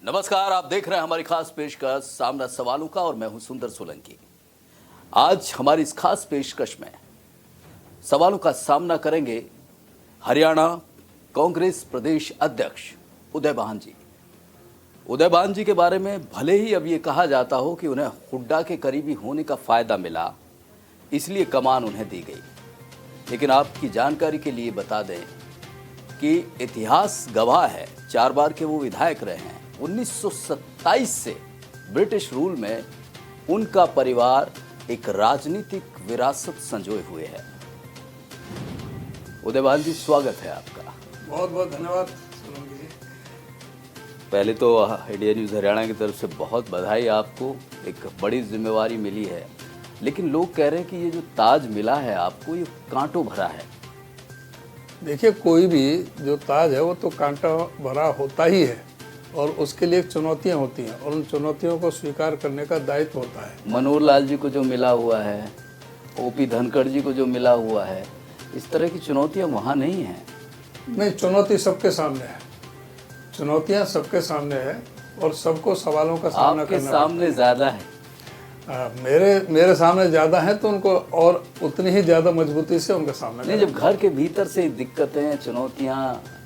नमस्कार, आप देख रहे हैं हमारी खास पेशकश सामना सवालों का और मैं हूं सुंदर सोलंकी। आज हमारी इस खास पेशकश में सवालों का सामना करेंगे हरियाणा कांग्रेस प्रदेश अध्यक्ष उदय भान जी। उदय भान जी के बारे में भले ही अब ये कहा जाता हो कि उन्हें हुड्डा के करीबी होने का फायदा मिला, इसलिए कमान उन्हें दी गई, लेकिन आपकी जानकारी के लिए बता दें कि इतिहास गवाह है, 4 बार के वो विधायक रहे हैं। 1927 से ब्रिटिश रूल में उनका परिवार एक राजनीतिक विरासत संजोए हुए है। उदय भान जी, स्वागत है आपका। बहुत बहुत धन्यवाद सोलंकी जी। पहले तो इंडिया न्यूज़ हरियाणा की तरफ से बहुत बधाई, आपको एक बड़ी जिम्मेवारी मिली है। लेकिन लोग कह रहे हैं कि ये जो ताज मिला है आपको, ये कांटों भरा है। देखिए, कोई भी जो ताज है वो तो कांटा भरा होता ही है और उसके लिए चुनौतियां होती हैं और उन चुनौतियों को स्वीकार करने का दायित्व होता है। मनोहर लाल जी को जो मिला हुआ है, ओपी धनखड़ जी को जो मिला हुआ है, इस तरह की चुनौतियां वहाँ नहीं हैं। नहीं, चुनौती सबके सामने है, चुनौतियां सबके सामने है और सबको सवालों का सामना आपके करना सामने ज्यादा है। मेरे सामने ज़्यादा है तो उनको और उतनी ही ज़्यादा मजबूती से उनका सामना नहीं, जब घर के भीतर से दिक्कतें, चुनौतियां,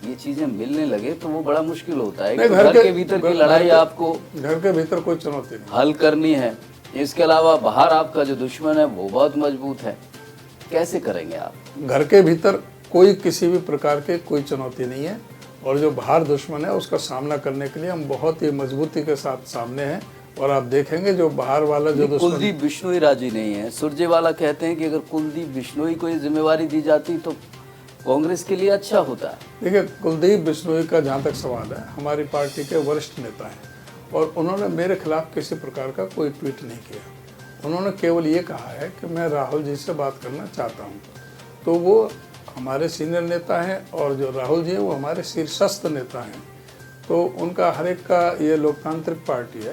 ये चीजें मिलने लगे तो वो बड़ा मुश्किल होता है। घर के भीतर की लड़ाई आपको घर के भीतर कोई चुनौती नहीं हल करनी है। इसके अलावा बाहर आपका जो दुश्मन है वो बहुत मजबूत है, कैसे करेंगे आप? घर के भीतर कोई किसी भी प्रकार के कोई चुनौती नहीं है और जो बाहर दुश्मन है उसका सामना करने के लिए हम बहुत ही मजबूती के साथ सामने हैं। और आप देखेंगे जो बाहर वाला जो दुश्मन, कुलदीप बिश्नोई राजी नहीं है। सुरजेवाला कहते हैं कि अगर कुलदीप बिश्नोई को ये जिम्मेवारी दी जाती तो कांग्रेस के लिए अच्छा होता है। देखिए, कुलदीप बिश्नोई का जहाँ तक सवाल है, हमारी पार्टी के वरिष्ठ नेता हैं और उन्होंने मेरे खिलाफ किसी प्रकार का कोई ट्वीट नहीं किया। उन्होंने केवल ये कहा है कि मैं राहुल जी से बात करना चाहता हूँ। तो वो हमारे सीनियर नेता हैं और जो राहुल जी हैं वो हमारे शीर्षस्थ नेता हैं। तो उनका हर एक का, ये लोकतांत्रिक पार्टी है,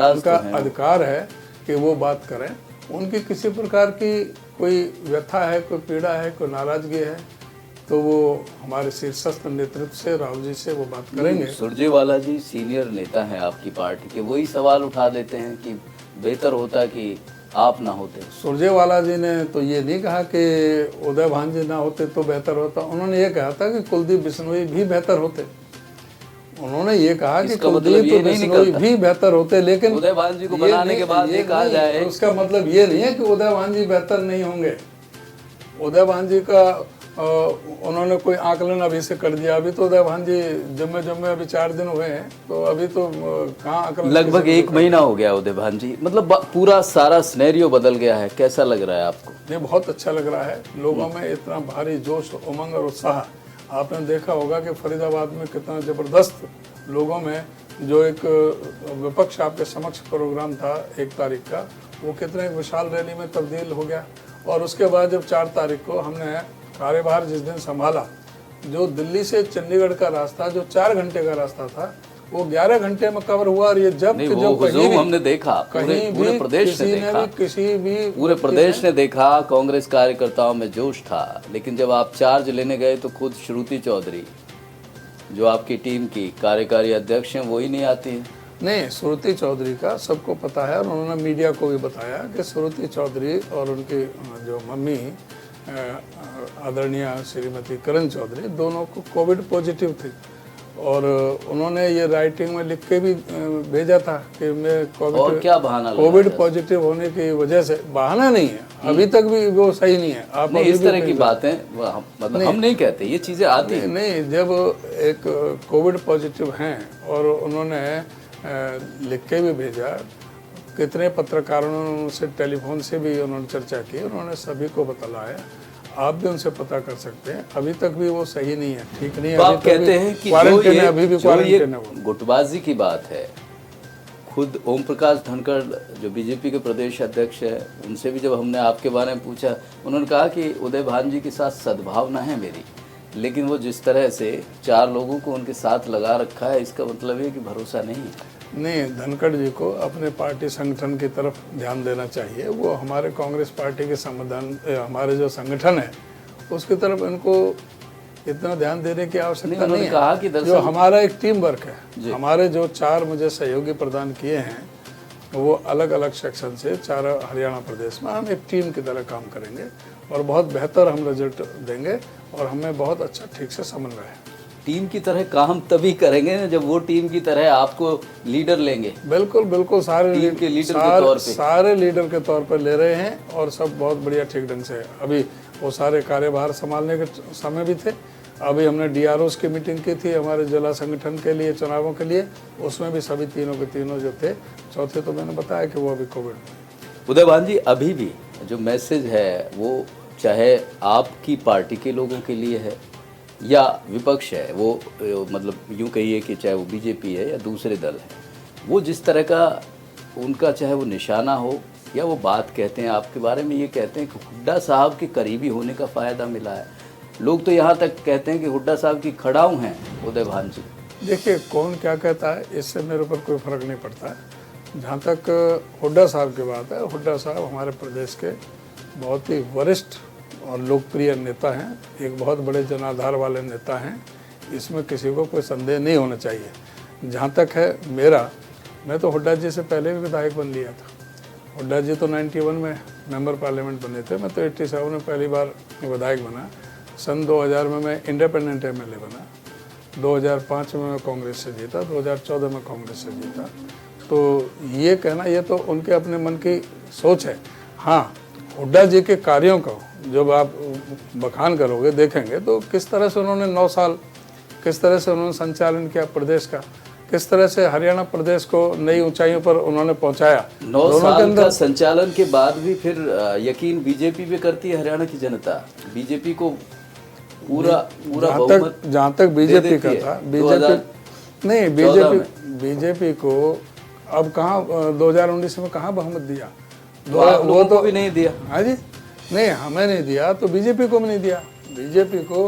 उनका अधिकार है कि वो बात करें। उनकी किसी प्रकार की कोई व्यथा है, कोई पीड़ा है, कोई नाराजगी है तो वो हमारे शीर्षस्थ नेतृत्व से, राहुल जी से वो बात करेंगे। सुरजेवाला जी सीनियर नेता हैं आपकी पार्टी के, वही सवाल उठा देते हैं कि बेहतर होता कि आप ना होते। सुरजेवाला जी ने तो ये नहीं कहा कि उदय भान जी ना होते तो बेहतर होता। उन्होंने ये कहा था कि कुलदीप बिश्नोई भी बेहतर होते। उन्होंने ये कहा कि कुलदीप बिश्नोई भी बेहतर होते, लेकिन उदय भान जी को बनाने के बाद ये कहा जाए तो उसका मतलब ये नहीं है कि उदय भान जी बेहतर नहीं होंगे। उदय भान जी का उन्होंने कोई आकलन अभी से कर दिया। अभी तो उदय भान जी जम्मे अभी 4 दिन हुए हैं, तो अभी तो कहाँ आकलन, लगभग 1 महीना हो गया उदय भान जी। मतलब पूरा सारा सिनेरियो बदल गया है। कैसा लग रहा है आपको? नहीं, बहुत अच्छा लग रहा है। लोगों में इतना भारी जोश, उमंग और उत्साह। आपने देखा होगा कि फरीदाबाद में कितना जबरदस्त लोगों में जो एक विपक्ष आपके समक्ष प्रोग्राम था 1 तारीख का, वो कितने विशाल रैली में तब्दील हो गया। और उसके बाद जब 4 तारीख को हमने कार्यभार जिस दिन संभाला, जो दिल्ली से चंडीगढ़ का रास्ता जो 4 घंटे का रास्ता था वो 11 घंटे में कवर हुआ। और ये जब हमने देखा, पूरे प्रदेश ने देखा, पूरे प्रदेश ने देखा, कांग्रेस कार्यकर्ताओं में जोश था। लेकिन जब आप चार्ज लेने गए तो खुद श्रुति चौधरी, जो आपकी टीम की कार्यकारी अध्यक्ष हैं, वो ही नहीं आती है। नहीं, श्रुति चौधरी का सबको पता है और उन्होंने मीडिया को भी बताया कि श्रुति चौधरी और उनकी जो मम्मी आदरणीय श्रीमती करण चौधरी, दोनों को कोविड पॉजिटिव थी। और उन्होंने ये राइटिंग में लिख के भी भेजा था कि मैं कोविड पॉजिटिव होने की वजह से, बहाना नहीं है, अभी तक भी वो सही नहीं है। आप नहीं, इस तरह की बातें मतलब हम नहीं कहते, ये चीजें आती हैं। नहीं, जब एक कोविड पॉजिटिव हैं और उन्होंने लिख के भी भेजा, कितने पत्रकारों ने उनसे टेलीफोन से भी उन्होंने चर्चा की, उन्होंने सभी को बतलाया। आप भी उनसे पता कर सकते हैं, अभी तक भी वो सही नहीं है, ठीक नहीं है। तो आप कहते हैं कि अभी भी क्वारंटाइन है। गुटबाजी की बात है। खुद ओम प्रकाश धनखड़ जो बीजेपी के प्रदेश अध्यक्ष है, उनसे भी जब हमने आपके बारे में पूछा, उन्होंने कहा कि उदय भान जी के साथ सद्भावना है मेरी, लेकिन वो जिस तरह से 4 लोगों को उनके साथ लगा रखा है, इसका मतलब है कि भरोसा नहीं है। नहीं, धनखड़ जी को अपने पार्टी संगठन की तरफ ध्यान देना चाहिए। वो हमारे कांग्रेस पार्टी के संविधान, हमारे जो संगठन है उसकी तरफ इनको इतना ध्यान देने की आवश्यकता उन्होंने नहीं कहा है। कि दरअसल जो हमारा एक टीम वर्क है, हमारे जो 4 मुझे सहयोगी प्रदान किए हैं वो अलग अलग सेक्शन से 4 हरियाणा प्रदेश में हम एक टीम की तरह काम करेंगे और बहुत बेहतर हम रिजल्ट देंगे और हमें बहुत अच्छा ठीक से समन्वय है। टीम की तरह काम तभी करेंगे ना जब वो टीम की तरह आपको लीडर लेंगे। बिल्कुल बिल्कुल, सारे टीम के लीडर के तौर पे सारे लीडर के तौर पर ले रहे हैं और सब बहुत बढ़िया ठीक ढंग से। अभी वो सारे कार्यभार संभालने के समय भी थे। अभी हमने DROs की मीटिंग की थी हमारे जिला संगठन के लिए, चुनावों के लिए, उसमें भी सभी तीनों के तीनों जो थे, चौथे तो मैंने बताया कि वो अभी कोविड में। उदयभान जी, अभी भी जो मैसेज है वो चाहे आपकी पार्टी के लोगों के लिए है या विपक्ष है, वो मतलब यूँ कहिए कि चाहे वो बीजेपी है या दूसरे दल है, वो जिस तरह का उनका चाहे वो निशाना हो या वो बात कहते हैं आपके बारे में, ये कहते हैं कि हुड्डा साहब के करीबी होने का फ़ायदा मिला है। लोग तो यहाँ तक कहते हैं कि हुड्डा साहब की खड़ाऊ हैं उदयभान जी। देखिए, कौन क्या कहता है इससे मेरे ऊपर कोई फर्क नहीं पड़ता है। जहाँ तक हुड्डा साहब की बात है, हुड्डा साहब हमारे प्रदेश के बहुत ही वरिष्ठ और लोकप्रिय नेता हैं, एक बहुत बड़े जनाधार वाले नेता हैं, इसमें किसी को कोई संदेह नहीं होना चाहिए। जहाँ तक है मेरा, मैं तो हुड्डा जी से पहले भी विधायक बन लिया था। हुड्डा जी तो 91 में मेंबर पार्लियामेंट बने थे, मैं तो 87 में पहली बार विधायक बना। सन 2000 में मैं इंडिपेंडेंट MLA बना, 2005 में मैं कांग्रेस से जीता, 2014 में कांग्रेस से जीता। तो ये कहना, ये तो उनके अपने मन की सोच है। हाँ, हुड्डा जी के कार्यों को जब आप बखान करोगे, देखेंगे तो किस तरह से उन्होंने 9 साल किस तरह से उन्होंने संचालन किया प्रदेश का, किस तरह से हरियाणा प्रदेश को नई ऊंचाइयों पर उन्होंने पहुंचाया। 9 साल का संचालन के बाद भी फिर यकीन बीजेपी पे करती है हरियाणा की जनता। बीजेपी को पूरा बहुमत जहाँ तक बीजेपी का था, बीजेपी को अब कहाँ 2019 में कहाँ बहुमत दिया? वो तो भी नहीं दिया। हाँ जी, नहीं, हमें नहीं दिया तो बीजेपी को भी नहीं दिया। बीजेपी को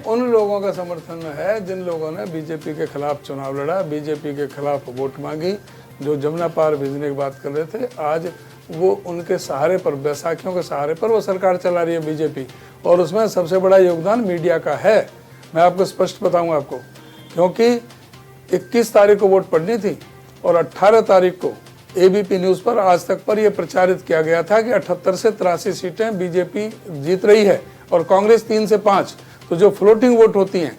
उन लोगों का समर्थन है जिन लोगों ने बीजेपी के खिलाफ चुनाव लड़ा, बीजेपी के खिलाफ वोट मांगी, जो जमुना पार भेजने की बात कर रहे थे। आज वो उनके सहारे पर, बैसाखियों के सहारे पर वो सरकार चला रही है बीजेपी, और उसमें सबसे बड़ा योगदान मीडिया का है। मैं आपको स्पष्ट बताऊंगा आपको, क्योंकि 21 तारीख को वोट पड़नी थी और 18 तारीख को ABP न्यूज़ पर, आज तक पर यह प्रचारित किया गया था कि 78 से 83 सीटें बीजेपी जीत रही है और कांग्रेस 3 से 5। तो जो फ्लोटिंग वोट होती हैं,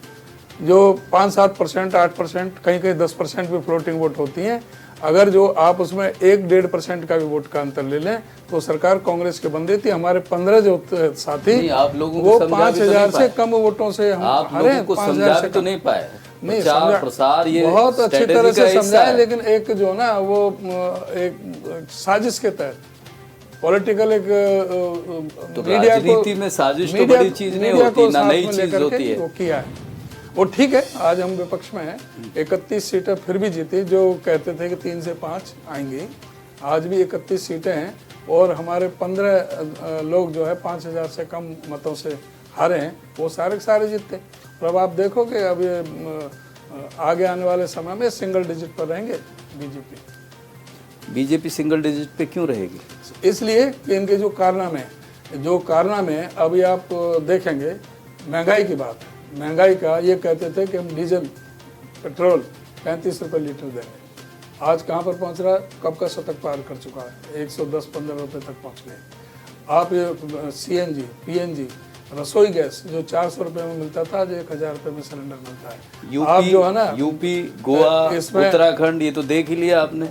जो 5-7%, 8%, कहीं 10% भी फ्लोटिंग वोट होती हैं, अगर जो आप उसमें 1-1.5% का भी वोट का अंतर ले लें तो सरकार कांग्रेस के बन रही थी। हमारे 15 जो साथी, आप लोगों वो 5000 से कम वोटों से हम हारे। 5000 तो नहीं पाए, नहीं, प्रसार ये बहुत अच्छी तरह से समझाए, लेकिन एक जो ना वो एक साजिश के तहत पॉलिटिकल एक तो राजनीति में साजिश तो बड़ी चीज नहीं होती, ना नई चीज होती है। वो किया है, वो ठीक है। आज हम विपक्ष में हैं, 31 सीटें फिर भी जीती। जो कहते थे कि 3 से 5 आएंगी, आज भी 31 सीटें हैं और हमारे 15 लोग जो है 5000 से कम मतों से हारे हैं, वो सारे के सारे जीतते। और अब आप देखोगे, अब ये आगे आने वाले समय में सिंगल डिजिट पर रहेंगे बीजेपी सिंगल डिजिट पे क्यों रहेगी? इसलिए कि इनके जो कारनामे अभी आप देखेंगे, महंगाई की बात है। महंगाई का ये कहते थे कि हम डीजल पेट्रोल 35 रुपये लीटर देंगे, आज कहाँ पर पहुँच रहा है? कब का शतक पार कर चुका है, 110-15 रुपये तक पहुँच गए। आप ये CNG, PNG, रसोई गैस जो 400 रुपये में मिलता था, आज 1000 रुपये में सिलेंडर मिलता है। आप जो है ना, यूपी, गोवा, उत्तराखंड, ये तो देख ही लिया आपने।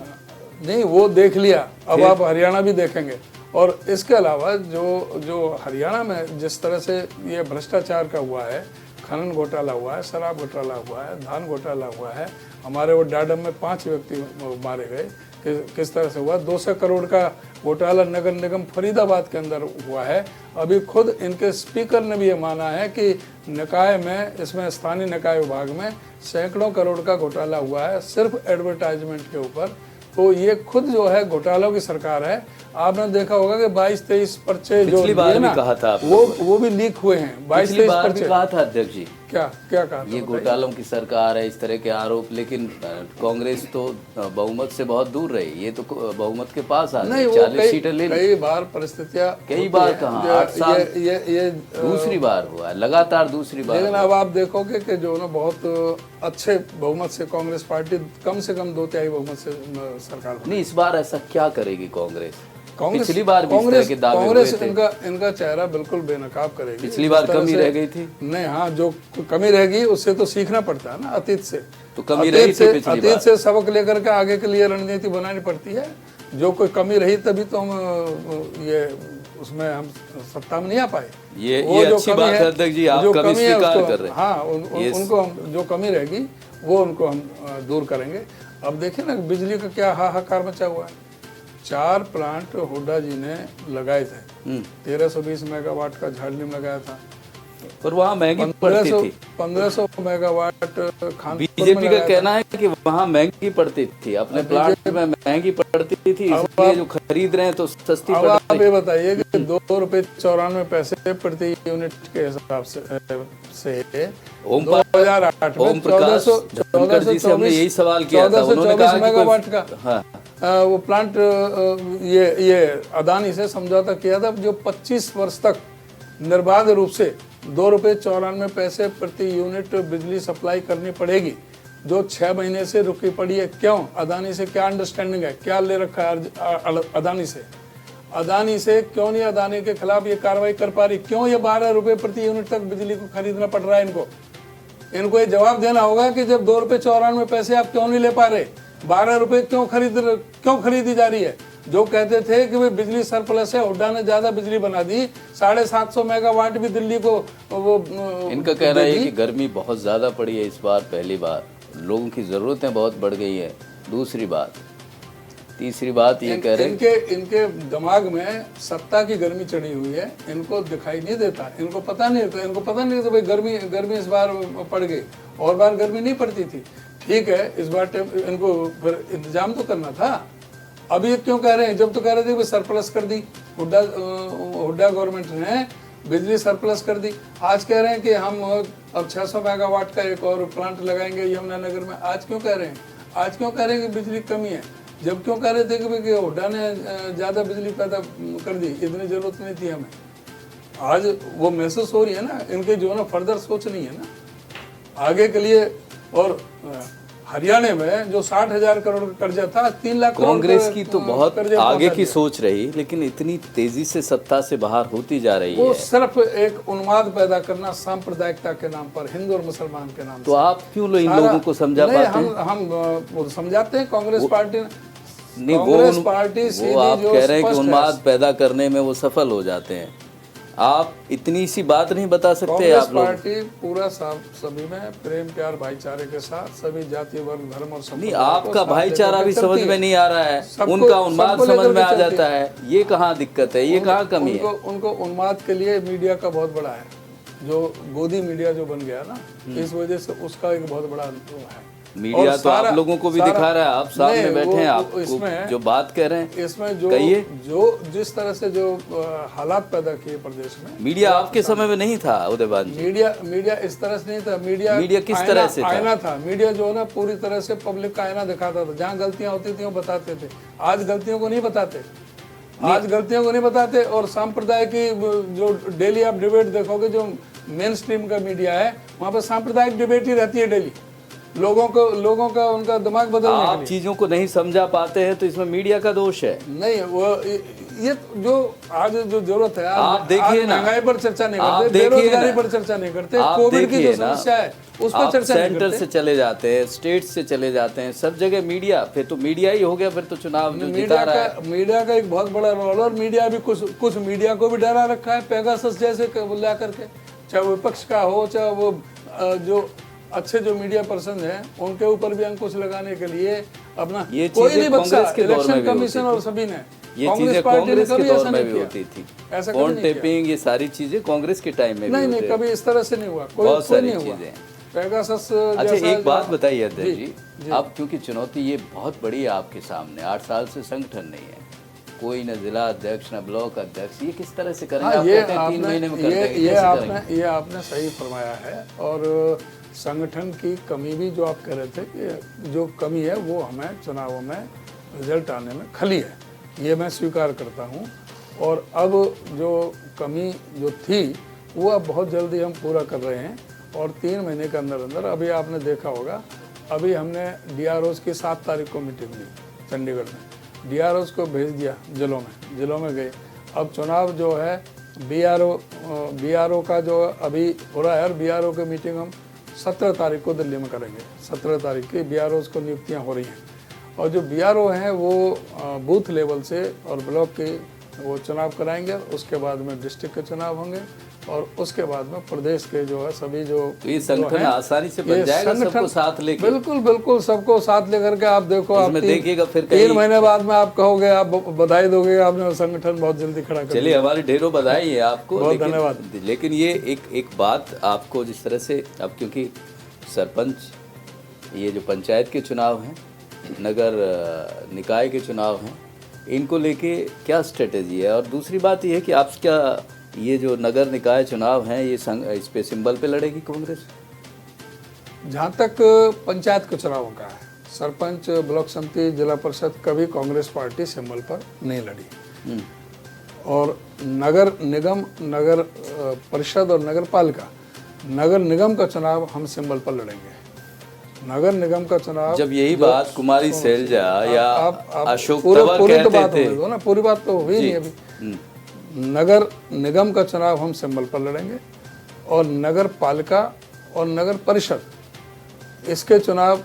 नहीं, वो देख लिया, अब आप हरियाणा भी देखेंगे। और इसके अलावा जो हरियाणा में जिस तरह से ये भ्रष्टाचार का हुआ है, खनन घोटाला हुआ है, शराब घोटाला हुआ है, धान घोटाला हुआ है, हमारे वो डाडम में 5 व्यक्ति मारे गए, किस तरह से हुआ। 200 करोड़ का घोटाला नगर निगम फरीदाबाद के अंदर हुआ है। अभी खुद इनके स्पीकर ने भी ये माना है कि निकाय में, इसमें स्थानीय निकाय विभाग में सैकड़ों करोड़ का घोटाला हुआ है सिर्फ एडवर्टाइजमेंट के ऊपर। तो ये खुद जो है घोटालों की सरकार है। आपने देखा होगा कि 22-23 पर्चे जो पिछली बार भी कहा था, वो भी लीक हुए हैं। 22-23 पर्चे कहा था अध्यक्ष जी क्या क्या कहा था ये बताइए? घोटालों की सरकार है, इस तरह के आरोप, लेकिन कांग्रेस तो बहुमत से बहुत दूर रही, ये तो बहुमत के पास आ नहीं, गई, वो 40 सीटें ले ली। कई बार परिस्थितियां कई होती बार हैं। कहाँ, ये- 8 साल ये दूसरी बार हुआ है, लगातार दूसरी बार लेकिन हुआ। अब आप देखोगे कि जो ना बहुत अच्छे बहुमत से कांग्रेस पार्टी कम से कम 2/3 बहुमत से सरकार बनी। नहीं, इस बार ऐसा क्या करेगी कांग्रेस? कांग्रेस पिछली बार भी इस तरह के दावे कांग्रेस हुए थे। इनका चेहरा बिल्कुल बेनकाब करेगी। पिछली बार जिस तरह कमी से- रह गई थी। नहीं, हाँ, जो कमी रहेगी उससे तो सीखना पड़ता है ना, अतीत से। तो कमी रही थी पिछली बार। अतीत से सबक लेकर के आगे के लिए रणनीति बनानी पड़ती है। जो कोई कमी रही तभी तो हम ये उसमें हम सत्ता में नहीं आ पाए। ये जो अच्छी कमी बात है अध्यक्ष जी, आप जो कमी कमी है स्वीकार उसको- कर रहे हैं। हाँ, उनको हम जो कमी रहेगी वो उनको हम दूर करेंगे। अब देखिए ना, बिजली का क्या हाहाकार मचा हुआ है। 4 प्लांट हुड्डा जी ने लगाए थे। 1320 मेगावाट का झाड़ली लगाया था। पर वहाँ महंगी पड़ती थी। 1500 मेगावाट खानपुर में बीजेपी का लगाया था। कहना है कि वहाँ महंगी पड़ती थी, अपने प्लांट में महंगी पड़ती थी, इसलिए जो खरीद रहे हैं तो सस्ती अब पड़ आप रही। ये बताइए कि 2 रुपये 94 पैसे प्रति यूनिट के हिसाब से ओम 2008 में ओम प्रकाश धनखड़ जी से हमने यही सवाल किया था, उन्होंने कहा कि मेगावाट का हाँ, वो प्लांट ये अदानी से समझौता किया था, जो 25 वर्ष तक निर्बाध रूप से 2 रुपये 94 पैसे प्रति यूनिट बिजली सप्लाई करनी पड़ेगी, जो 6 महीने से रुकी पड़ी है। क्यों? अदानी से क्या अंडरस्टैंडिंग है, क्या ले रखा है अदानी से? अदानी से क्यों नहीं अदानी के खिलाफ ये कार्रवाई कर पा रही? क्यों ये 12 रुपये प्रति यूनिट तक बिजली को खरीदना पड़ रहा है इनको ये जवाब देना होगा कि जब 2 रुपये 94 पैसे आप क्यों नहीं ले पा रहे, 12 रुपये क्यों खरीदी जा रही है? जो कहते थे कि भाई बिजली सरप्लस है, हुड्डा ने ज्यादा बिजली बना दी, 750 मेगावाट भी दिल्ली को वो इनका कहना है कि गर्मी बहुत ज्यादा पड़ी है इस बार, पहली बार लोगों की जरूरतें बहुत बढ़ गई है, दूसरी बात। तीसरी बात ये कह रहे हैं इनके दिमाग में सत्ता की गर्मी चढ़ी हुई है, इनको दिखाई नहीं देता, इनको पता नहीं होता, इनको पता नहीं होता भाई गर्मी इस बार पड़ गई, और बार गर्मी नहीं पड़ती थी। ठीक है, इस बार इनको फिर इंतजाम तो करना था। अभी क्यों कह रहे हैं? जब तो कह रहे थे कि सरप्लस कर दी, हुड्डा गवर्नमेंट ने बिजली सरप्लस कर दी। आज कह रहे हैं कि हम अब 600 मेगावाट का एक और प्लांट लगाएंगे यमुनानगर में। आज क्यों कह रहे हैं? आज क्यों कह रहे हैं कि बिजली कमी है? जब क्यों कह रहे थे कि हुड्डा ने ज़्यादा बिजली पैदा कर दी, इतनी ज़रूरत नहीं थी हमें। आज वो महसूस हो रही है ना, इनके जो ना फर्दर सोच नहीं है ना आगे के लिए। और हरियाणा में जो 60,000 करोड़ का कर्जा था, 3 लाख करोड़ कांग्रेस की तो बहुत कर्जा आगे पहुंचा की दिया। सोच रही, लेकिन इतनी तेजी से सत्ता से बाहर होती जा रही वो है। सिर्फ एक उन्माद पैदा करना सांप्रदायिकता के नाम पर, हिंदू और मुसलमान के नाम तो आप क्यों इन सारा- लोगों को समझा नहीं, पाते हैं? हम समझाते हैं। कांग्रेस पार्टी नहीं, कांग्रेस पार्टी वो सीधी आप जो कह रहे हैं कि स्पष्ट है। उन्माद पैदा करने में वो सफल हो जाते हैं। आप इतनी सी बात नहीं बता सकते कांग्रेस आप लोग? पार्टी पूरा सभी में प्रेम प्यार भाईचारे के साथ सभी जाति वर्ग धर्म और नहीं, संप्रदाय को आपका साथ भाईचारा लेकर भी के समझ चलती में है। नहीं आ रहा है, सबको- उनका उन्माद सबको समझ लेकर में के आ चलती जाता है। ये कहाँ दिक्कत है, ये कहाँ कमी है? उनको उन्माद के लिए मीडिया का बहुत बड़ा है, जो गोदी मीडिया जो बन गया ना, इस वजह से उसका एक बहुत बड़ा वो है। मीडिया और तो आप लोगों को भी दिखा रहा है, आप सामने नहीं, बैठे हैं, वो आप इसमें- जो बात कह रहे हैं इसमें कहिए। जो जिस तरह से जो हालात पैदा किए प्रदेश में, मीडिया आपके समय में नहीं था उदयभान जी। मीडिया इस तरह से नहीं था। मीडिया किस तरह से था? आईना था। मीडिया जो है ना पूरी तरह से पब्लिक का आईना दिखाता था, जहाँ गलतियां होती थी वो बताते थे। आज गलतियों को नहीं बताते, और सांप्रदाय की जो डेली आप डिबेट देखोगे, जो मेन स्ट्रीम का मीडिया है, वहाँ पर सांप्रदायिक डिबेट ही रहती है डेली। लोगों का उनका दिमाग बदलने के आप लिए। चीजों को नहीं समझा पाते हैं तो इसमें मीडिया का दोष है। नहीं, वो ये जो आज जो जरूरत है, आप देखिए ना, महंगाई पर चर्चा नहीं आप करते, देखिए बेरोजगारी ना, पर चर्चा नहीं करते, आप कोविड की जो देखिए ना, समस्या है उस पर आप चर्चा नहीं सेंटर करते। से चले जाते हैं, स्टेट से चले जाते हैं, सब जगह मीडिया, फिर तो मीडिया ही हो गया, फिर तो चुनाव जो जिता रहा है। मीडिया का एक बहुत बड़ा रोल, और मीडिया भी कुछ मीडिया को भी डरा रखा है पेगासस जैसे ला करके, चाहे वो विपक्ष का हो, चाहे वो जो अच्छे जो मीडिया पर्सन है उनके ऊपर भी अंकुश लगाने के लिए अपना ये कोई चीजें नहीं बख्शा। कांग्रेस के दौर में इलेक्शन भी कमीशन होती और सभी ने, ये चीजें पार्टी ने कांग्रेस के कभी दौर ऐसा में नहीं भी किया। होती थी। ऐसा कभी फोन नहीं किया। टेपिंग, ये सारी चीजें कांग्रेस के टाइम में भी नहीं, होते हैं। कभी इस तरह से नहीं हुआ, बहुत कोई सारी नहीं हुआ। चीजें। पेगासस अच्छा, जैसा एक बात जो- बताइए अध्यक्ष जी, जी, अब क्योंकि चुनौती ये बहुत बड़ी है आपके सामने, 8 साल से संगठन नहीं है, कोई न जिला अध्यक्ष न ब्लॉक अध्यक्ष, ये किस तरह से करेंगे? हाँ, आप ये कहते हैं 3 महीने में कर देंगे, ये कैसे करेंगे? ये आपने सही फरमाया है। और संगठन की कमी भी जो आप कह रहे थे कि जो कमी है वो हमें चुनावों में रिजल्ट आने में खली है, ये मैं स्वीकार करता हूँ। और अब जो कमी जो थी वो अब बहुत जल्दी हम पूरा कर रहे हैं। और 3 महीने के अंदर अंदर, अभी आपने देखा होगा, अभी हमने DROs की 7 तारीख को मीटिंग ली चंडीगढ़ में, DROs को भेज दिया जिलों में गए। अब चुनाव जो है BRO का जो अभी हो रहा है, और BRO की मीटिंग हम 17 तारीख को दिल्ली में करेंगे। 17 तारीख की BROs को नियुक्तियाँ हो रही हैं। और जो BRO हैं वो बूथ लेवल से और ब्लॉक के वो चुनाव कराएंगे। उसके बाद में डिस्ट्रिक्ट के चुनाव होंगे, और उसके बाद में प्रदेश के जो है सभी जो तो ये संगठन आसानी से बन जाएगा सबको साथ लेकर? बिल्कुल सबको साथ लेकर के आप देखो। आप देखिएगा फिर 3 महीने बाद में आप कहोगे, आप बधाई दोगे, आपने संगठन बहुत जल्दी खड़ा कर। चलिए, हमारी ढेरों बधाई है आपको। बहुत धन्यवाद। लेकिन ये एक बात आपको, जिस तरह से अब क्योंकि सरपंच, ये जो पंचायत के चुनाव हैं, नगर निकाय के चुनाव हैं, इनको लेके क्या स्ट्रेटेजी है? और दूसरी बात ये है कि आप क्या ये जो नगर निकाय चुनाव हैं, ये इस पे सिंबल पे लड़ेगी कांग्रेस? जहाँ तक पंचायत के चुनावों का है, सरपंच, ब्लॉक समिति, जिला परिषद, कभी कांग्रेस पार्टी सिंबल पर नहीं लड़ी। और नगर निगम, नगर परिषद और नगर पालिका, नगर निगम का चुनाव हम सिंबल पर लड़ेंगे। नगर निगम का चुनाव, जब यही बात कुमारी शैलजा या अशोक पूरी तंवर तो कहते बात थे हो ना, पूरी बात तो हुई नहीं अभी। नगर निगम का चुनाव हम सिंबल पर लड़ेंगे, और नगर पालिका और नगर परिषद, इसके चुनाव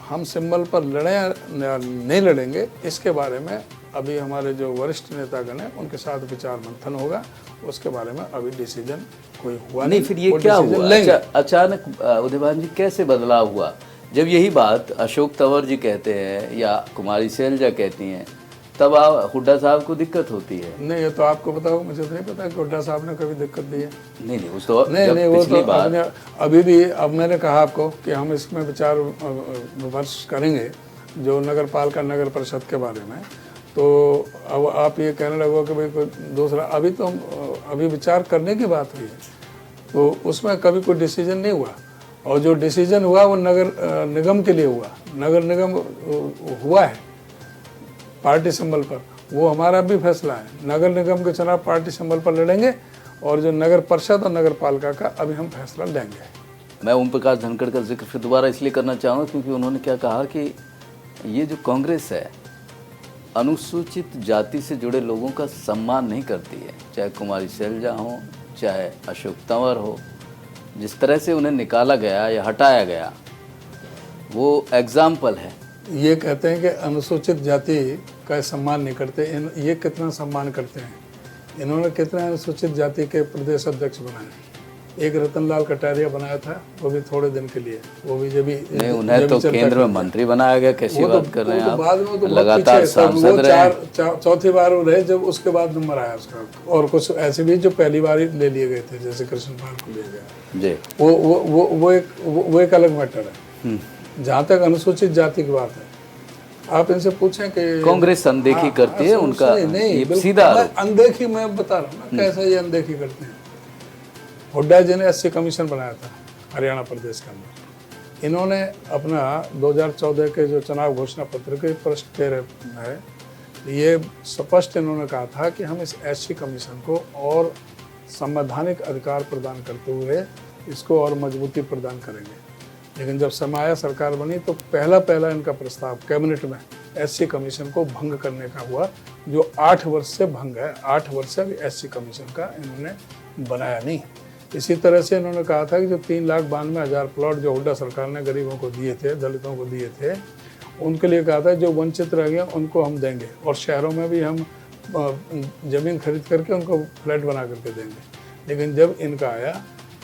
हम सिंबल पर नहीं लड़ेंगे। इसके बारे में अभी हमारे जो वरिष्ठ नेतागण हैं उनके साथ विचार मंथन होगा। उसके बारे में अभी डिसीजन कोई हुआ नहीं। फिर ये क्या हुआ अचानक उदयभान जी, कैसे बदलाव हुआ? जब यही बात अशोक तंवर जी कहते हैं या कुमारी शैलजा कहती हैं, तब हुड्डा साहब को दिक्कत होती है? नहीं, ये तो आपको पता होगा, मुझे तो नहीं पता कि हुड्डा साहब ने कभी दिक्कत दी है। नहीं, उस तो नहीं, वो तो अभी भी, अब मैंने कहा आपको कि हम इसमें विचार विमर्श करेंगे जो नगर पालिका, नगर परिषद के बारे में। तो अब आप ये कहने लगो कि भाई कोई दूसरा, अभी तो अभी विचार करने की बात हुई है, तो उसमें कभी कोई डिसीजन नहीं हुआ। और जो डिसीजन हुआ वो नगर निगम के लिए हुआ। नगर निगम हुआ है पार्टी सिंबल पर, वो हमारा भी फैसला है। नगर निगम के चुनाव पार्टी सिंबल पर लड़ेंगे, और जो नगर परिषद और नगर पालिका का अभी हम फैसला लेंगे। मैं ओम प्रकाश धनखड़ का जिक्र फिर दोबारा इसलिए करना चाहूँगा क्योंकि उन्होंने क्या कहा कि ये जो कांग्रेस है अनुसूचित जाति से जुड़े लोगों का सम्मान नहीं करती है, चाहे कुमारी शैलजा हो, चाहे अशोक तंवर हो। जिस तरह से उन्हें निकाला गया या हटाया गया, वो एग्जाम्पल है। ये कहते हैं कि अनुसूचित जाति का सम्मान नहीं करते। ये कितना सम्मान करते हैं? इन्होंने कितने अनुसूचित जाति के प्रदेश अध्यक्ष बनाए? एक रतनलाल कटारिया बनाया था, वो भी थोड़े दिन के लिए, वो भी जब नहीं, उन्हें तो केंद्र में मंत्री बनाया गया। कैसी बात कर रहे हैं आप? लगातार सांसद रहे, चौथी बार वो रहे जब उसके बाद नंबर आया उसका। और कुछ ऐसे भी जो पहली बार ले लिए गए थे, जैसे कृष्ण पाल को लिया गया जी, वो एक अलग मैटर है। जहाँ तक अनुसूचित जाति की बात है, आप इनसे पूछें कि कांग्रेस अनदेखी करती है उनका? नहीं, सीधा अनदेखी मैं बता रहा हूँ ना कैसे ये अनदेखी करते हैं। हुड्डा जी ने SC कमीशन बनाया था हरियाणा प्रदेश के अंदर। इन्होंने अपना 2014 के जो चुनाव घोषणा पत्र के पृष्ठ 13 है, ये स्पष्ट इन्होंने कहा था कि हम इस SC कमीशन को और संवैधानिक अधिकार प्रदान करते हुए इसको और मजबूती प्रदान करेंगे। लेकिन जब समाया सरकार बनी तो पहला इनका प्रस्ताव कैबिनेट में SC कमीशन को भंग करने का हुआ, जो 8 वर्ष से भंग है। 8 वर्ष से SC कमीशन का इन्होंने बनाया नहीं। इसी तरह से इन्होंने कहा था कि जो 3,92,000 प्लॉट जो हुड्डा सरकार ने गरीबों को दिए थे, दलितों को दिए थे, उनके लिए कहा था जो वंचित रह गए उनको हम देंगे, और शहरों में भी हम ज़मीन खरीद करके उनको फ्लैट बना करके देंगे। लेकिन जब इनका आया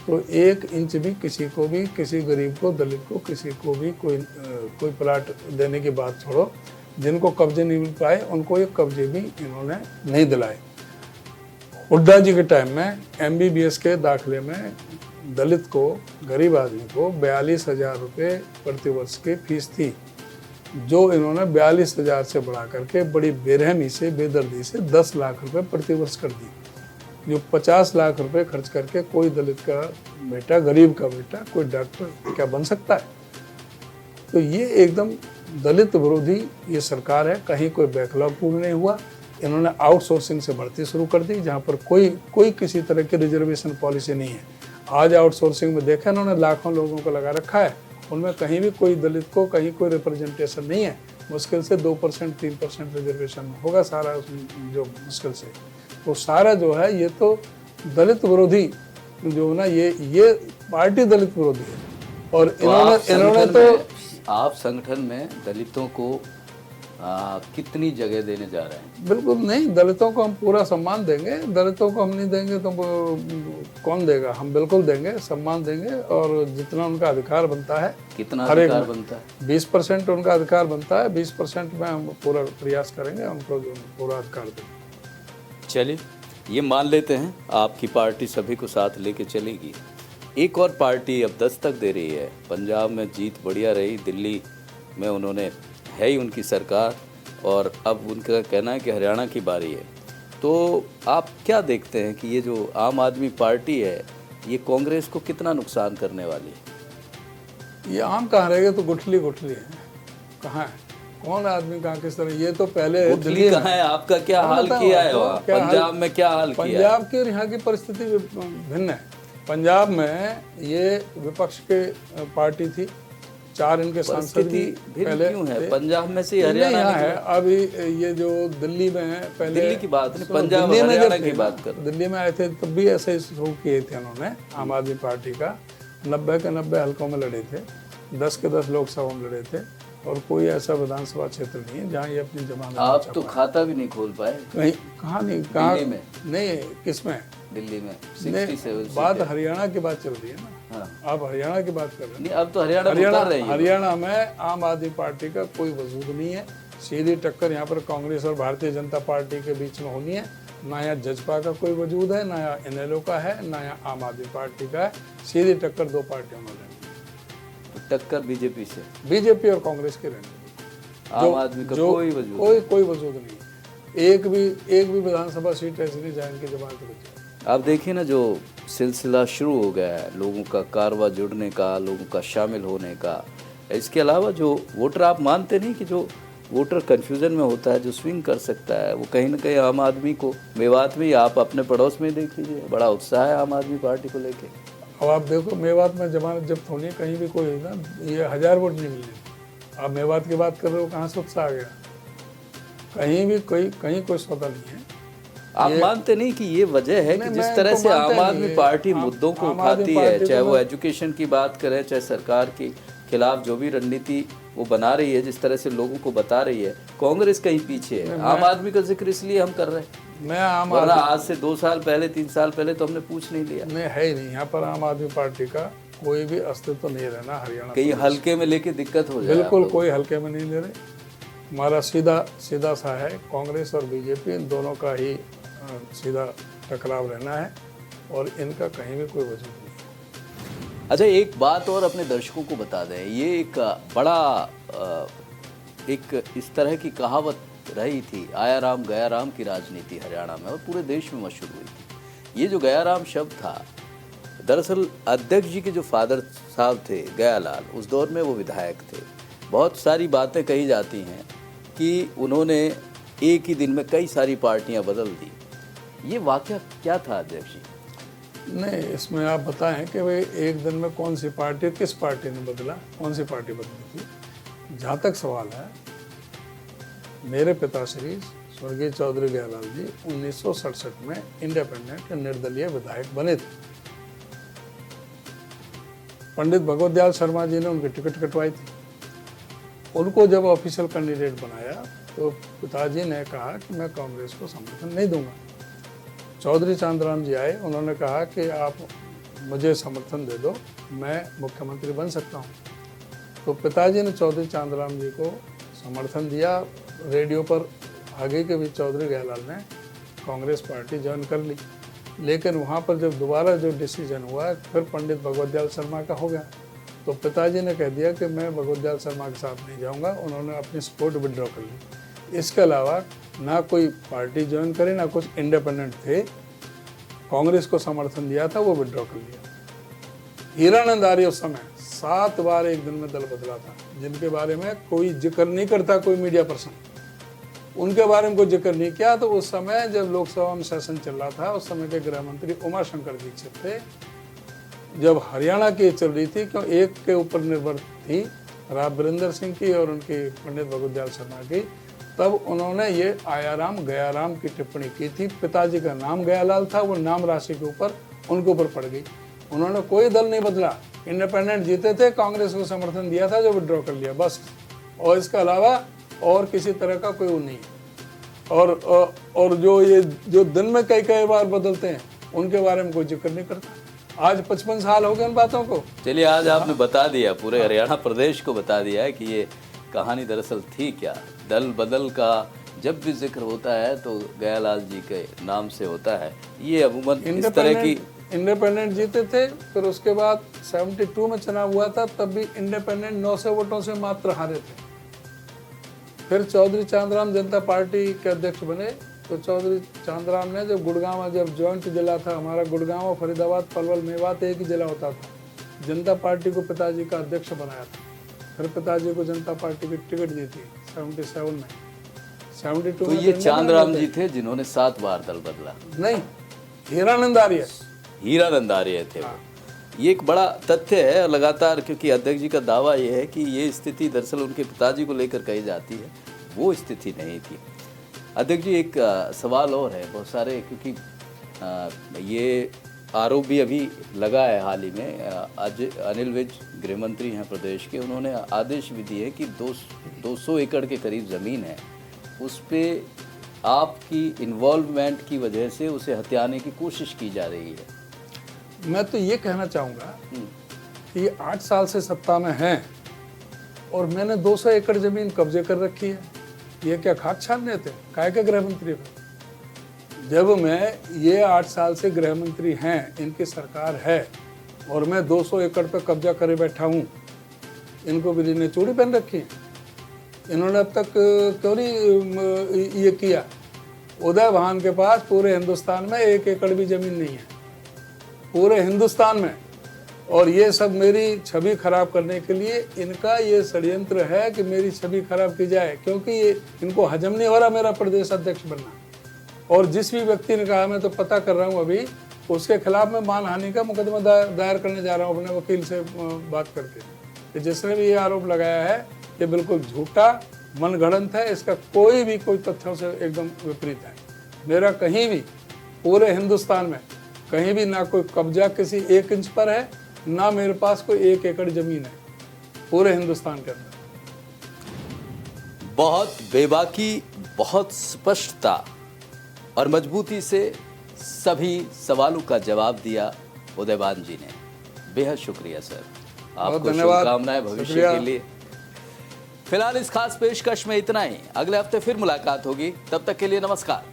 तो 1 इंच भी किसी को भी, किसी गरीब को, दलित को, किसी को भी कोई प्लाट देने की बात छोड़ो, जिनको कब्जे नहीं मिल पाए उनको ये कब्जे भी इन्होंने नहीं दिलाए। हुड्डा जी के टाइम में MBBS के दाखिले में दलित को, गरीब आदमी को 42,000 रुपये प्रति वर्ष की फीस थी। जो इन्होंने 42,000 से बढ़ा करके बड़ी बेरहमी से, बेदर्दी से 10 लाख रुपए प्रतिवर्ष कर दी। जो 50 लाख रुपए खर्च करके कोई दलित का बेटा, गरीब का बेटा, कोई डॉक्टर क्या बन सकता है? तो ये एकदम दलित विरोधी ये सरकार है। कहीं कोई बैकलॉग पूर्ण नहीं हुआ। इन्होंने आउटसोर्सिंग से भर्ती शुरू कर दी, जहाँ पर कोई किसी तरह की रिजर्वेशन पॉलिसी नहीं है। आज आउटसोर्सिंग में देखा इन्होंने लाखों लोगों को लगा रखा है, उनमें कहीं भी कोई दलित को कहीं कोई रिप्रेजेंटेशन नहीं है। मुश्किल से 2% 3% रिजर्वेशन होगा सारा, जो मुश्किल से। तो सारा जो है ये तो दलित विरोधी जो ना, ये पार्टी दलित विरोधी है। और तो इन्होंने तो आप संगठन में दलितों को कितनी जगह देने जा रहे हैं? बिल्कुल नहीं, दलितों को हम पूरा सम्मान देंगे। दलितों को हम नहीं देंगे तो कौन देगा? हम बिल्कुल देंगे, सम्मान देंगे। और जितना उनका अधिकार बनता है, कितना अधिकार बनता है? 20% उनका अधिकार बनता है। 20% में हम पूरा प्रयास करेंगे उनको पूरा अधिकार देंगे। चलिए, ये मान लेते हैं आपकी पार्टी सभी को साथ लेके चलेगी। एक और पार्टी अब दस्तक दे रही है। पंजाब में जीत बढ़िया रही, दिल्ली में उन्होंने है ही उनकी सरकार, और अब उनका कहना है कि हरियाणा की बारी है। तो आप क्या देखते हैं कि ये जो आम आदमी पार्टी है, ये कांग्रेस को कितना नुकसान करने वाली है? ये आम कहाँ रहेगा? तो गुठली है, कहाँ है? कौन आदमी कहाँ किस तरह? ये तो पहले दिल्ली कहाँ है? आपका क्या हाल किया है वहाँ? पंजाब में क्या हाल किया है? पंजाब की और यहाँ की परिस्थिति भिन्न है। पंजाब में ये विपक्ष के पार्टी थी, 4 इनके सांसद भी पहले क्यों है? पंजाब में से हरियाणा यहाँ है। अभी ये जो दिल्ली में है, पहले दिल्ली की बात नहीं, पंजाब हरियाणा की बात कर। दिल्ली में आए थे तब भी ऐसे ही शुरू किए थे उन्होंने। आम आदमी पार्टी का 90 के 90 हल्कों में लड़े थे, 10 के 10 लोकसभा में लड़े थे, और कोई ऐसा विधानसभा क्षेत्र नहीं है जहाँ ये अपनी जमानत। आप तो खाता भी नहीं खोल पाए कहीं? कहाँ नहीं? कहाँ में? नहीं, किसमें? दिल्ली में 67 बात हरियाणा की बात चल रही है ना। हाँ। आप हरियाणा की बात कर रहे हैं। नहीं, अब तो हरियाणा में आम आदमी पार्टी का कोई वजूद नहीं है। सीधी टक्कर यहाँ पर कांग्रेस और भारतीय जनता पार्टी के बीच में होनी है। ना यहाँ जजपा का कोई वजूद है, ना यहाँ NLO का है, ना यहाँ आम आदमी पार्टी का है। सीधी टक्कर 2 पार्टियों में रहनी। टक्कर बीजेपी से, बीजेपी और कांग्रेस की रहनी। आम आदमी का कोई वजूद कोई वजूद नहीं। एक भी विधानसभा सीट ऐसी नहीं जहाँ इनकी जमानत बची। आप देखिए ना, जो सिलसिला शुरू हो गया है लोगों का कारवा जुड़ने का, लोगों का शामिल होने का। इसके अलावा जो वोटर, आप मानते नहीं कि जो वोटर कन्फ्यूज़न में होता है, जो स्विंग कर सकता है, वो कहीं ना कहीं आम आदमी को, मेवात में, आप अपने पड़ोस में देख लीजिए, बड़ा उत्साह है आम आदमी पार्टी को लेके। अब आप देखो, मेवात में जमानत जब्त होनी है, कहीं भी कोई ना, ये 1000 वोट नहीं मिलने। आप मेवात की बात कर रहे हो, कहाँ से उत्साह आ गया? कहीं भी कहीं कोई सौदा नहीं है। आप मानते नहीं कि ये वजह है कि जिस तरह से आम आदमी पार्टी मुद्दों को उठाती है, चाहे वो एजुकेशन की बात करें, चाहे सरकार के खिलाफ जो भी रणनीति वो बना रही है, जिस तरह से लोगों को बता रही है, कांग्रेस कहीं पीछे है। आम आदमी का जिक्र इसलिए हम कर रहे हैं, वरना आज से 2 साल पहले, 3 साल पहले तो हमने पूछ नहीं लिया। नहीं, है ही नहीं यहाँ पर आम आदमी पार्टी का कोई भी अस्तित्व तो नहीं रहना हरियाणा। कहीं हल्के में लेके दिक्कत हो जाए? बिल्कुल कोई हल्के में नहीं ले रहे। हमारा सीधा सा है, कांग्रेस और बीजेपी, इन दोनों का ही सीधा टकराव रहना है, और इनका कहीं भी कोई वजूद नहीं। अच्छा, एक बात और अपने दर्शकों को बता दें, ये एक बड़ा एक इस तरह की कहावत रही थी, आया राम गया राम की राजनीति हरियाणा में, और पूरे देश में मशहूर हुई थी। ये जो गया राम शब्द था, दरअसल अध्यक्ष जी के जो फादर साहब थे गयालाल, उस दौर में वो विधायक थे। बहुत सारी बातें कही जाती हैं कि उन्होंने एक ही दिन में कई सारी पार्टियां बदल दी। ये वाकया क्या था अध्यक्ष जी? नहीं, इसमें आप बताएं कि भाई एक दिन में कौन सी पार्टी, किस पार्टी ने बदला, कौन सी पार्टी बदली थी? जहाँ तक सवाल है, मेरे पिताश्री स्वर्गीय चौधरी गयालाल जी 1967 में इंडिपेंडेंट निर्दलीय विधायक बने थे। पंडित भगवत दयाल शर्मा जी ने उनकी टिकट कटवाई थी। उनको जब ऑफिशियल कैंडिडेट बनाया तो पिताजी ने कहा कि मैं कांग्रेस को समर्थन नहीं दूंगा। चौधरी चांदराम जी आए, उन्होंने कहा कि आप मुझे समर्थन दे दो, मैं मुख्यमंत्री बन सकता हूँ। तो पिताजी ने चौधरी चांदराम जी को समर्थन दिया। रेडियो पर आगे के भी चौधरी गयालाल ने कांग्रेस पार्टी ज्वाइन कर ली। लेकिन वहाँ पर जब दोबारा जो डिसीजन हुआ, फिर पंडित भगवत दयाल शर्मा का हो गया। तो पिताजी ने कह दिया कि मैं भगवत दयाल शर्मा के साथ नहीं जाऊंगा। उन्होंने अपनी सपोर्ट विड्रॉ कर ली। इसके अलावा ना कोई पार्टी ज्वाइन करे, ना कुछ इंडिपेंडेंट थे। कांग्रेस को समर्थन दिया था, वो विड्रॉ कर लिया। हीरानंद आर्य उस समय 7 बार एक दिन में दल बदला था, जिनके बारे में कोई जिक्र नहीं करता कोई मीडिया पर्सन, उनके बारे में कोई जिक्र नहीं किया। तो उस समय जब लोकसभा में सेशन चल रहा था, उस समय के गृह मंत्री उमाशंकर दीक्षित थे। जब हरियाणा की चल रही थी, क्यों एक के ऊपर निर्भर थी, राव वीरेंद्र सिंह की और उनकी पंडित भगवत दयाल शर्मा की, तब उन्होंने ये आयाराम गयाराम की टिप्पणी की थी। पिताजी का नाम गयालाल था, वो नाम राशि के ऊपर उनके ऊपर पड़ गई। उन्होंने कोई दल नहीं बदला, इंडिपेंडेंट जीते थे, कांग्रेस को समर्थन दिया था, जो विड्रॉ कर लिया बस। और इसके अलावा और किसी तरह का कोई वो नहीं। और जो दिन में कई बार बदलते हैं, उनके बारे में कोई जिक्र नहीं करता। आज 55 साल हो गए उन बातों को। चलिए, आज आपने बता दिया, पूरे हरियाणा प्रदेश को बता दिया है कि ये कहानी दरअसल थी क्या। दल बदल का जब भी जिक्र होता है तो गयालाल जी के नाम से होता है। ये अमूमन इस तरह की इंडिपेंडेंट जीते थे। फिर उसके बाद 72 में चुनाव हुआ था, तब भी इंडिपेंडेंट 900 वोटों से मात्र हारे थे। फिर चौधरी चांदराम जनता पार्टी के अध्यक्ष बने। तो चौधरी चांदराम ने जब गुड़गांव, जब ज्वाइंट जिला था हमारा, गुड़गांव, फरीदाबाद, पलवल, मेवात एक ही जिला होता था, जनता पार्टी को पिताजी का अध्यक्ष बनाया था। फिर पिताजी को जनता पार्टी की टिकट दी थी 77 में। 72 तो ये चांदराम जी थे जिन्होंने 7 बार दल बदला? नहीं, हीरानंद आर्य थे वो। ये एक बड़ा तथ्य है लगातार, क्योंकि अध्यक्ष जी का दावा ये है कि ये स्थिति दरअसल उनके पिताजी को लेकर कही जाती है, वो स्थिति नहीं थी। अध्यक्ष जी, एक सवाल और है, बहुत सारे, क्योंकि ये आरोप भी अभी लगा है हाल ही में। आज अनिल विज गृह मंत्री हैं प्रदेश के, उन्होंने आदेश भी दिए कि 200 एकड़ के करीब ज़मीन है, उस पर आपकी इन्वॉल्वमेंट की वजह से उसे हथियाने की कोशिश की जा रही है। मैं तो ये कहना चाहूँगा कि ये 8 साल से सत्ता में हैं और मैंने 200 एकड़ ज़मीन कब्जे कर रखी है। ये क्या खाक छानने थे? काहे के गृह मंत्री थे? जब मैं ये 8 साल से गृह मंत्री हैं, इनकी सरकार है, और मैं 200 एकड़ पे कब्जा करे बैठा हूँ, इनको बिल्ली ने चूड़ी पहन रखी है। इन्होंने अब तक क्यों नहीं ये किया? उदय भान के पास पूरे हिंदुस्तान में 1 एकड़ भी ज़मीन नहीं है, पूरे हिंदुस्तान में। और ये सब मेरी छवि खराब करने के लिए इनका ये षड्यंत्र है कि मेरी छवि खराब की जाए, क्योंकि ये इनको हजम नहीं हो रहा मेरा प्रदेश अध्यक्ष बनना। और जिस भी व्यक्ति ने कहा, मैं तो पता कर रहा हूँ अभी, उसके खिलाफ मैं मानहानि का मुकदमा दायर करने जा रहा हूँ अपने वकील से बात करके, कि जिसने भी ये आरोप लगाया है ये बिल्कुल झूठा, मनगढ़ंत है, इसका कोई तथ्यों से एकदम विपरीत है। मेरा कहीं भी पूरे हिंदुस्तान में कहीं भी ना कोई कब्जा किसी 1 इंच पर है, ना मेरे पास कोई 1 एकड़ जमीन है पूरे हिंदुस्तान के अंदर। बहुत बेबाकी, बहुत स्पष्टता और मजबूती से सभी सवालों का जवाब दिया उदयभान जी ने। बेहद शुक्रिया सर, आपको शुभकामनाएं भविष्य के लिए। फिलहाल इस खास पेशकश में इतना ही। अगले हफ्ते फिर मुलाकात होगी, तब तक के लिए नमस्कार।